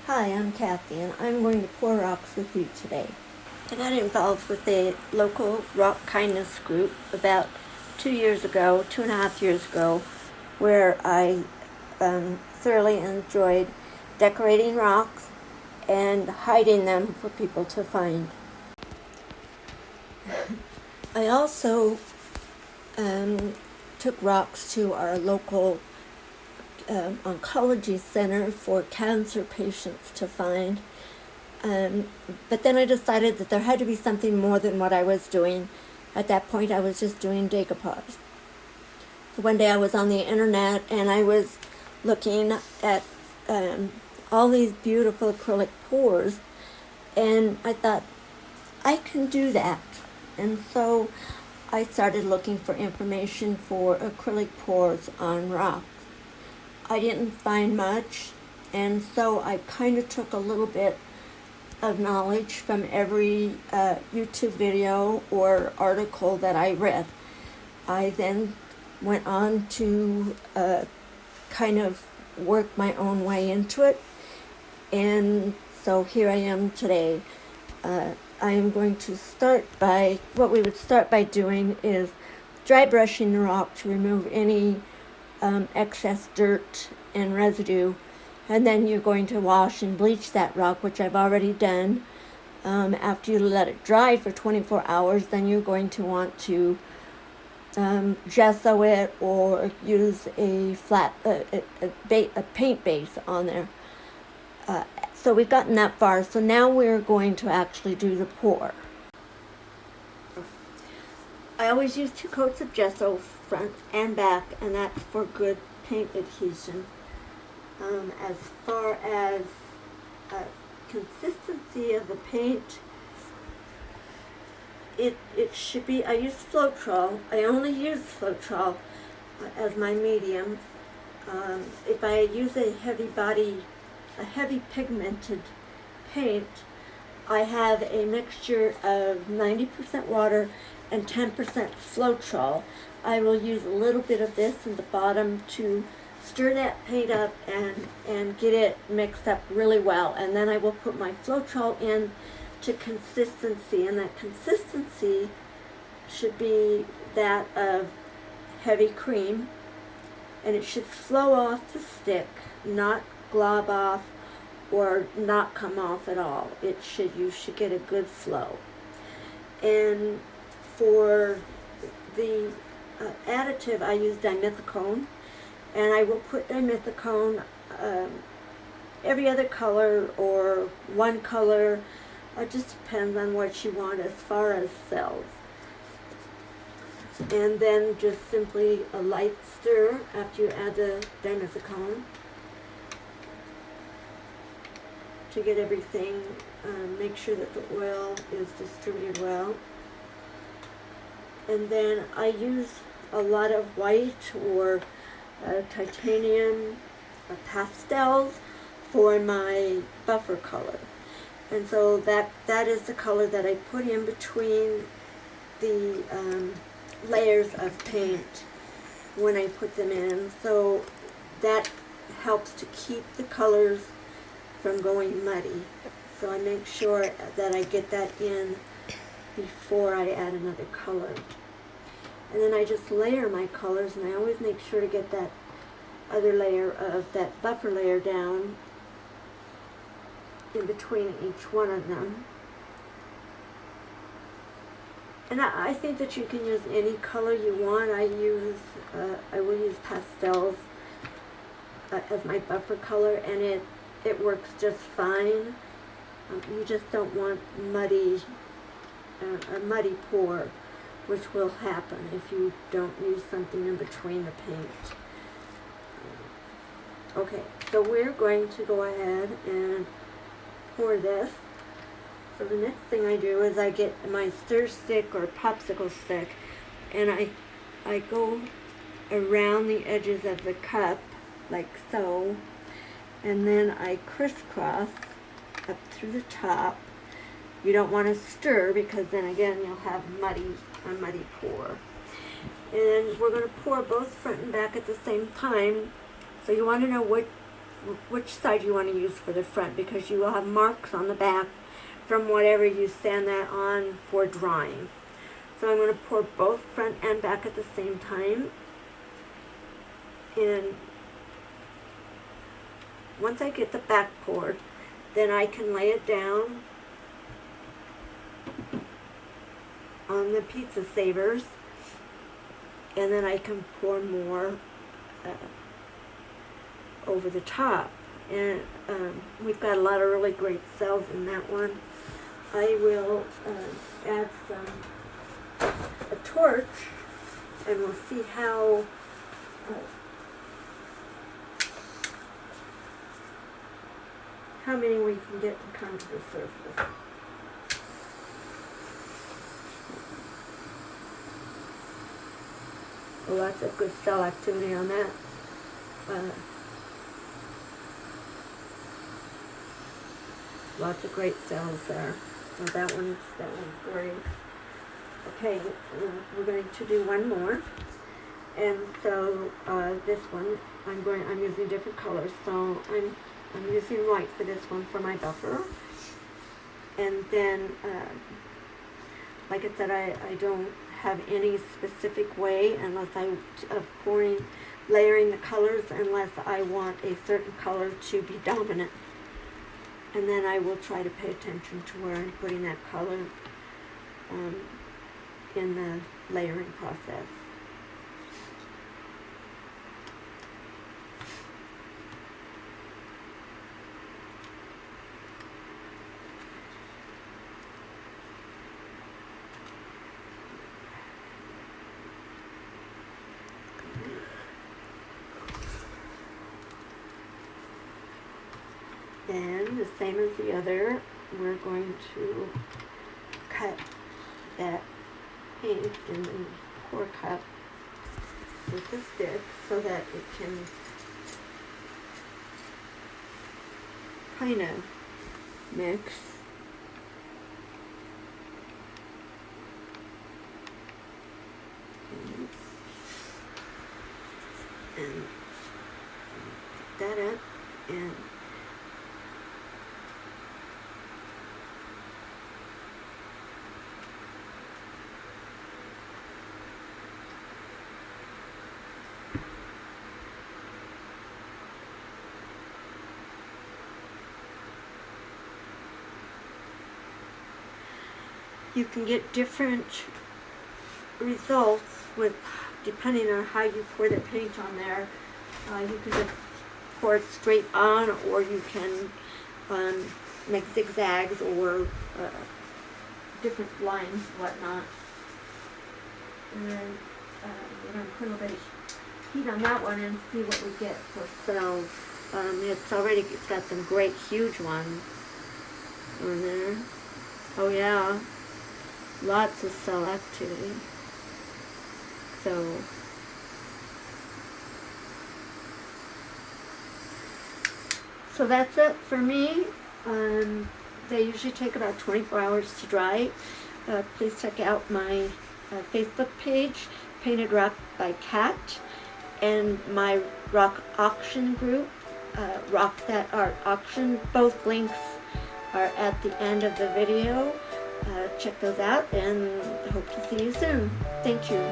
Hi, I'm Cathy, and I'm going to pour rocks with you today. I got involved with a local rock kindness group about 2.5 years ago, where I thoroughly enjoyed decorating rocks and hiding them for people to find. I also took rocks to our local oncology center for cancer patients to find. But then I decided that there had to be something more than what I was doing. At that point, I was just doing decoupage. One day I was on the internet and I was looking at all these beautiful acrylic pours, and I thought, I can do that. And so I started looking for information for acrylic pours on rocks. I didn't find much, and so I kind of took a little bit of knowledge from every YouTube video or article that I read. I then went on to kind of work my own way into it, and so here I am today. I am going to start by, what we would start by doing is dry brushing the rock to remove any excess dirt and residue, and then you're going to wash and bleach that rock, which I've already done. After you let it dry for 24 hours, then you're going to want to gesso it or use a paint base on there. So we've gotten that far, so now we're going to actually do the pour. I always use 2 coats of gesso, front and back, and that's for good paint adhesion. As far as consistency of the paint, it should be, I use Floetrol. I only use Floetrol as my medium. If I use a heavy pigmented paint, I have a mixture of 90% water and 10% Floetrol. I will use a little bit of this in the bottom to stir that paint up and get it mixed up really well, and then I will put my Floetrol in to consistency, and that consistency should be that of heavy cream, and it should flow off the stick, not glob off or not come off at all. You should get a good flow. And for the additive, I use dimethicone, and I will put dimethicone every other color or one color. It just depends on what you want as far as cells. And then just simply a light stir after you add the dimethicone to get everything, make sure that the oil is distributed well. And then I use a lot of white or titanium pastels for my buffer color. And so that is the color that I put in between the layers of paint when I put them in. So that helps to keep the colors from going muddy. So I make sure that I get that in before I add another color. And then I just layer my colors, and I always make sure to get that other layer of that buffer layer down in between each one of them. And I think that you can use any color you want. I will use pastels as my buffer color, and it works just fine. You just don't want a muddy pour, which will happen if you don't use something in between the paint. Okay, so we're going to go ahead and pour this. So the next thing I do is I get my stir stick or popsicle stick, and I go around the edges of the cup like so, and then I crisscross up through the top. You don't want to stir, because then again you'll have a muddy pour. And we're going to pour both front and back at the same time. So you want to know which side you want to use for the front, because you will have marks on the back from whatever you sand that on for drying. So I'm going to pour both front and back at the same time. And once I get the back poured, then I can lay it down on the pizza savers, and then I can pour more over the top. And we've got a lot of really great cells in that one. I will add a torch, and we'll see how many we can get to come to the surface. Lots of good cell activity on that. Lots of great cells there. So that one's great. Okay, we're going to do one more. And so this one, I'm using different colors. So I'm using white for this one for my buffer. And then, like I said, I don't have any specific way unless of layering the colors, unless I want a certain color to be dominant. And then I will try to pay attention to where I'm putting that color in the layering process. Then, the same as the other, we're going to cut that paint in the pour cup with the stick so that it can kind of mix. And pick that up and you can get different results depending on how you pour the paint on there. You can just pour it straight on, or you can make zigzags or different lines, whatnot. And then we're going to put a little bit of heat on that one and see what we get for cells. It's got some great huge ones on there. Oh yeah. Lots of cell activity. So that's it for me. They usually take about 24 hours to dry. Please check out my Facebook page, Painted Rock by Cat, and my rock auction group, Rock That Art Auction. Both links are at the end of the video. Check those out, and hope to see you soon. Thank you.